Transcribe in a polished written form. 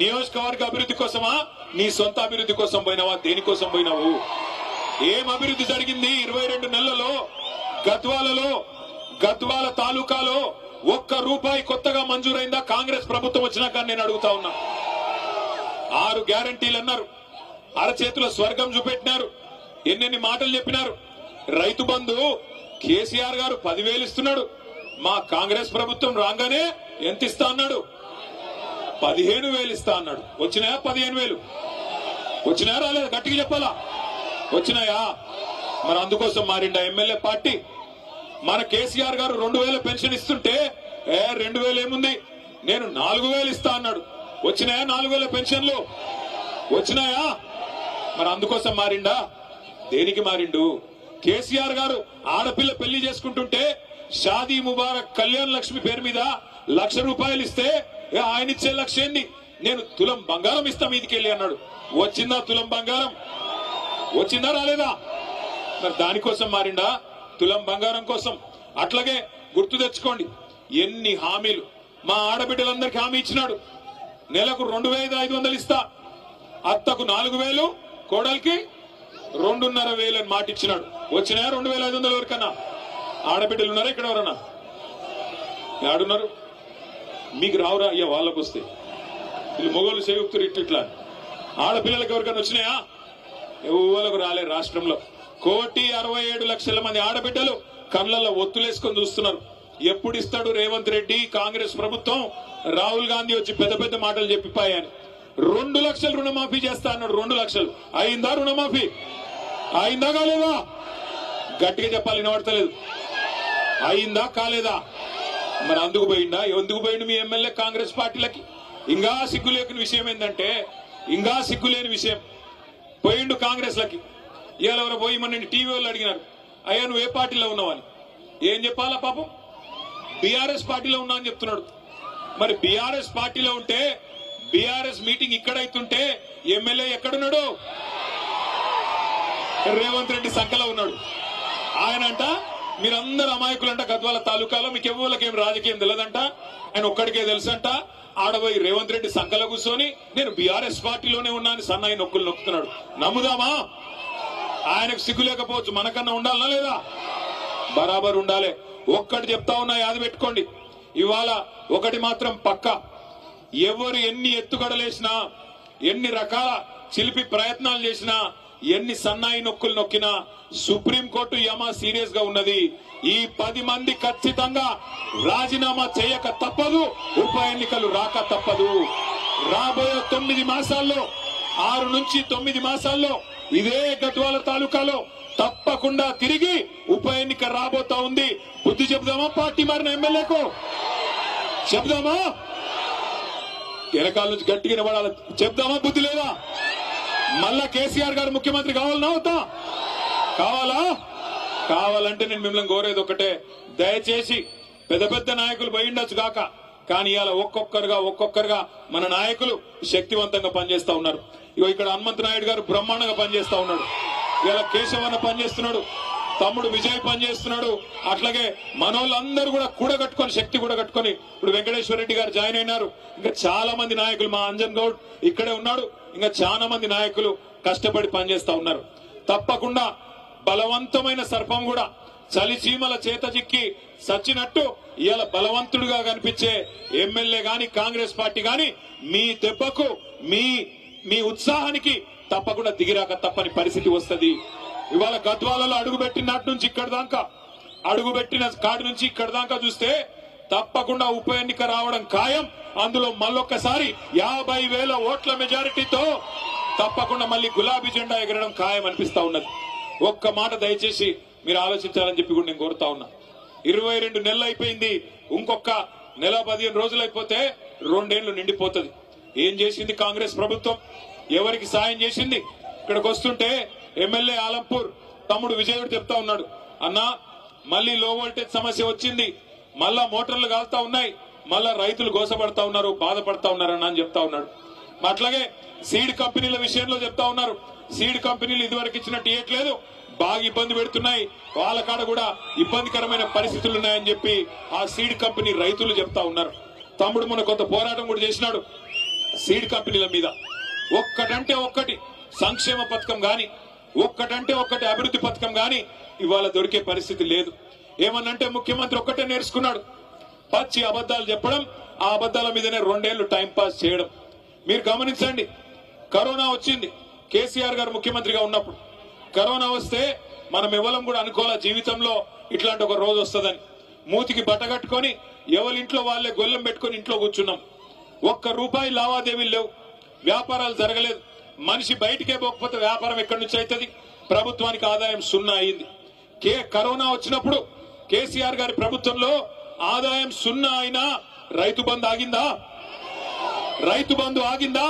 నియోజకవర్గ అభివృద్ధి కోసమా, నీ సొంత అభివృద్ధి కోసం పోయినావా? దేనికోసం పోయినావు? ఏం అభివృద్ధి జరిగింది 22 నెలలలో? గద్వాల తాలూకాలో ₹1 కొత్తగా మంజూరైందా కాంగ్రెస్ ప్రభుత్వం వచ్చినాక? నేను అడుగుతా ఉన్నా. 6 గ్యారంటీలు అన్నారు, అరచేతుల స్వర్గం చూపెట్టినారు, ఎన్నెన్ని మాటలు చెప్పినారు. రైతు బంధు కేసీఆర్ గారు 10,000 ఇస్తున్నాడు. మా కాంగ్రెస్ ప్రభుత్వం రాగానే ఎంత ఇస్తా అన్నాడు? 15,000 ఇస్తా అన్నాడు. వచ్చినాయా 15,000? వచ్చినాయా రాలేదు? గట్టిగా చెప్పాలా? వచ్చినాయా? మరి అందుకోసం మారిండా ఎమ్మెల్యే పార్టీ? మన కేసీఆర్ గారు 2,000 పెన్షన్ ఇస్తుంటే 2,000 ఏముంది, నేను 4,000 ఇస్తా అన్నాడు. వచ్చినాయా 4,000 పెన్షన్లు? వచ్చినాయా? మరి అందుకోసం మారిండా? దేనికి మారిండు? కేసీఆర్ గారు ఆడపిల్ల పెళ్లి చేసుకుంటుంటే షాదీ ముబారక్ కళ్యాణ్ లక్ష్మి పేరు మీద ₹1,00,000 ఇస్తే ఆయన ఇచ్చే లక్ష్యం ఏంది? నేను తులం బంగారం ఇస్తా మీదికెళ్ళి అన్నాడు. వచ్చిందా తులం బంగారం? వచ్చిందా రాలేదా? మరి దానికోసం మారిండా? తులం బంగారం కోసం. అట్లాగే గుర్తు తెచ్చుకోండి, ఎన్ని హామీలు మా ఆడబిడ్డలందరికీ హామీ ఇచ్చినాడు. నెలకు 2,500 ఇస్తా, అత్తకు 4,000, కోడలికి 2,500 అని మాట ఇచ్చినాడు. వచ్చినాయా 2,500 వరకన్నా? ఆడబిడ్డలు ఉన్నారా ఇక్కడ? ఎవరన్నా ఆడున్నారు? మీకు రావురా అయ్యా? వాళ్ళకు వస్తే వీళ్ళు మొగోళ్ళు చేయుక్తురు ఇట్లా. ఆడపిల్లలకు ఎవరికైనా వచ్చినాయా? ఎవరికి రాలే. రాష్ట్రంలో 1,67,00,000 మంది ఆడబిడ్డలు కళ్ళల్లో ఒత్తులేసుకొని చూస్తున్నారు. ఎప్పుడు ఇస్తాడు రేవంత్ రెడ్డి కాంగ్రెస్ ప్రభుత్వం? రాహుల్ గాంధీ వచ్చి పెద్ద పెద్ద మాటలు చెప్పిపోయాను. 2 లక్షలు రుణమాఫీ చేస్తా అన్నాడు. 2 లక్షలు అయిందా? రుణమాఫీ అయిందా కాలేదా? గట్టిగా చెప్పాలి, వినబడతలేదు. అయిందా కాలేదా? మరి అందుకు పోయిందా? ఎందుకు పోయిండు మీ ఎమ్మెల్యే కాంగ్రెస్ పార్టీలకి? ఇంకా సిగ్గులేని విషయం ఏంటంటే, ఇంకా సిగ్గులేని విషయం, పోయిండు కాంగ్రెస్ లకి. ఇవాళ ఎవరో పోయి మన టీవీ వాళ్ళు అడిగినారు, అయ్యా నువ్వు ఏ పార్టీలో ఉన్నావని. ఏం చెప్పాలా పాపం? బీఆర్ఎస్ పార్టీలో ఉన్నా అని చెప్తున్నాడు. మరి బీఆర్ఎస్ పార్టీలో ఉంటే బీఆర్ఎస్ మీటింగ్ ఇక్కడైతుంటే ఎమ్మెల్యే ఎక్కడున్నాడు? రేవంత్ రెడ్డి సంకలో ఉన్నాడు. ఆయనంట మీరందరూ అమాయకులంట, గద్వాల తాలూకాలో మీకు ఎవరికేం రాజకీయం తెలియదంట, ఆయన ఒక్కడికే తెలుసంట. ఆడబోయి రేవంత్ రెడ్డి సంకలో కూర్చొని నేను బీఆర్ఎస్ పార్టీలోనే ఉన్నాను సన్నాయి నొక్కులు నొక్కుతున్నాడు. నమ్ముదామా? ఆయనకు సిగ్గు లేకపోవచ్చు, మనకన్నా ఉండాలనా లేదా? బరాబర్ ఉండాలి. ఒక్కటి చెప్తా ఉన్నా, యాద పెట్టుకోండి. ఇవాళ ఒకటి మాత్రం పక్క, ఎవరు ఎన్ని ఎత్తుగడలేసినా, ఎన్ని రకాల చిలిపి ప్రయత్నాలు చేసినా, ఎన్ని సన్నాయి నొక్కులు నొక్కినా సుప్రీంకోర్టు యమ సీరియస్ గా ఉన్నది. ఈ 10 మంది ఖచ్చితంగా రాజీనామా చేయక తప్పదు, ఉప ఎన్నికలు రాక తప్పదు. రాబోయే 9 మాసాల్లో, 6 నుంచి 9 మాసాల్లో ఇదే గద్వాల తాలూకాలో తప్పకుండా తిరిగి ఉప ఎన్నిక రాబోతా ఉంది. బుద్ధి చెబుదామా పార్టీ మారిన ఎమ్మెల్యేకు? చెప్దామా? వెనకాల నుంచి గట్టిగా నిలబడాలి. చెప్దామా? బుద్ధి లేదా? మళ్ళా కేసీఆర్ గారు ముఖ్యమంత్రి కావాలన్నా అవుతా? కావాలా? కావాలంటే నేను మిమ్మల్ని కోరేది ఒకటే, దయచేసి పెద్ద పెద్ద నాయకులు పోయిండొచ్చు కాక, కానీ ఇవాళ ఒక్కొక్కరుగా మన నాయకులు శక్తివంతంగా పనిచేస్తా ఉన్నారు. ఇగో ఇక్కడ హనుమంత్ నాయుడు గారు బ్రహ్మాండంగా పనిచేస్తా ఉన్నాడు. ఇలా కేశవన్న పనిచేస్తున్నాడు, తమ్ముడు విజయ్ పనిచేస్తున్నాడు. అట్లాగే మనోళ్ళందరూ కూడా కూడగట్టుకొని, శక్తి కూడగట్టుకొని ఇప్పుడు వెంకటేశ్వర రెడ్డి గారు జాయిన్ అయినారు. ఇంకా చాలా మంది నాయకులు, మా అంజన్ గౌడ్ ఇక్కడే ఉన్నాడు, ఇంకా చాలా మంది నాయకులు కష్టపడి పనిచేస్తా ఉన్నారు. తప్పకుండా బలవంతమైన సర్పం కూడా చలి చీమల చేత చిక్కి సచ్చినట్టు ఇవాళ బలవంతుడుగా కనిపించే ఎమ్మెల్యే గాని కాంగ్రెస్ పార్టీ గాని మీ దెబ్బకు, మీ ఉత్సాహానికి తప్పకుండా దిగిరాక తప్పని పరిస్థితి వస్తుంది. ఇవాళ గద్వాలలో అడుగుపెట్టిన నాటి నుంచి ఇక్కడ దాకా, అడుగుపెట్టిన కాడి నుంచి ఇక్కడ దాకా చూస్తే తప్పకుండా ఉప ఎన్నిక రావడం ఖాయం. అందులో మళ్ళొక్కసారి 50,000 ఓట్ల మెజారిటీతో తప్పకుండా మళ్ళీ గులాబీ జెండా ఎగరడం ఖాయం అనిపిస్తా ఉన్నది. ఒక్క మాట దయచేసి మీరు ఆలోచించాలని చెప్పి కూడా నేను కోరుతా ఉన్నా. 22 నెలలు అయిపోయింది, ఇంకొక నెల 15 రోజులు అయిపోతే 2 ఏళ్లు నిండిపోతుంది. ఏం చేసింది కాంగ్రెస్ ప్రభుత్వం? ఎవరికి సాయం చేసింది? ఇక్కడికి వస్తుంటే ఎమ్మెల్యే ఆలంపూర్ తమ్ముడు విజయుడు చెప్తా ఉన్నాడు, అన్నా మళ్ళీ లో వోల్టేజ్ సమస్య వచ్చింది, మళ్ళా మోటార్లు కాలుతా ఉన్నాయి, మళ్ళా రైతులు గోసపడతా ఉన్నారు, బాధపడతా ఉన్నారన్న అని చెప్తా ఉన్నాడు. అట్లాగే సీడ్ కంపెనీల విషయంలో చెప్తా ఉన్నారు, సీడ్ కంపెనీలు ఇదివరకు ఇచ్చినట్టు ఇవ్వట్లేదు, బాగా ఇబ్బంది పెడుతున్నాయి, వాళ్ళ కాడ కూడా ఇబ్బందికరమైన పరిస్థితులు ఉన్నాయని చెప్పి ఆ సీడ్ కంపెనీ రైతులు చెప్తా ఉన్నారు. తమ్ముడు మొన్న కొంత పోరాటం కూడా చేసినాడు. సీడ్ కంపెనీల మీద ఒక్కటంటే ఒక్కటి సంక్షేమ పథకం గాని ఒక్కటంటే ఒక్కటి అభివృద్ధి పథకం గాని ఇవాళ దొరికే పరిస్థితి లేదు. ఏమన్నంటే ముఖ్యమంత్రి ఒక్కటే నేర్చుకున్నాడు, పచ్చి అబద్దాలు చెప్పడం, ఆ అబద్దాల మీదనే 2 ఏళ్లు టైం పాస్ చేయడం. మీరు గమనించండి, కరోనా వచ్చింది కేసీఆర్ గారు ముఖ్యమంత్రిగా ఉన్నప్పుడు. కరోనా వస్తే మనం ఎవరం కూడా అనుకోలే జీవితంలో ఇట్లాంటి ఒక రోజు వస్తుందని. మూతికి బట్ట కట్టుకొని ఎవరింట్లో వాళ్ళే గొల్లెం పెట్టుకొని ఇంట్లో కూర్చున్నాం. ₹1 లావాదేవీలు లేవు, వ్యాపారాలు జరగలేదు. మనిషి బయటికే పోకపోతే వ్యాపారం ఎక్కడి నుంచి అవుతుంది? ప్రభుత్వానికి ఆదాయం 0 అయింది. కరోనా వచ్చినప్పుడు కేసీఆర్ గారి ప్రభుత్వంలో ఆదాయం 0 అయినా రైతు బంధు ఆగిందా? రైతు బంధు ఆగిందా?